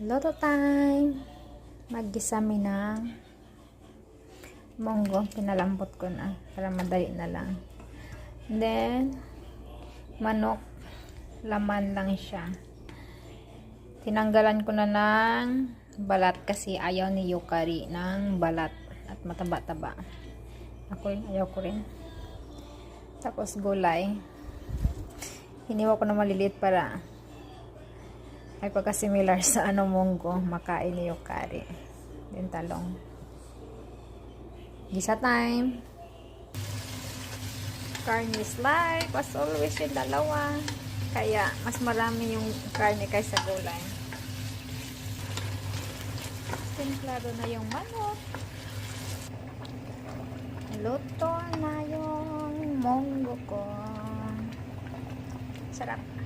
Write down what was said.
Luto time! Maggisa mi ng munggo. Pinalambot ko na para madali na lang. Then, manok. Laman lang siya. Tinanggalan ko na ng balat kasi ayaw ni Yukari ng balat at mataba-taba. Ako ayaw ko rin. Tapos gulay. Hiniwa ko na maliliit para ay pagka-similar sa munggo, makain ni Yukari. Then talong. Gisa time. Karne is life. As always yung dalawa. Kaya mas marami yung karne kaysa gulay. Templado na yung manok. Luto na yung munggo ko. Sarap.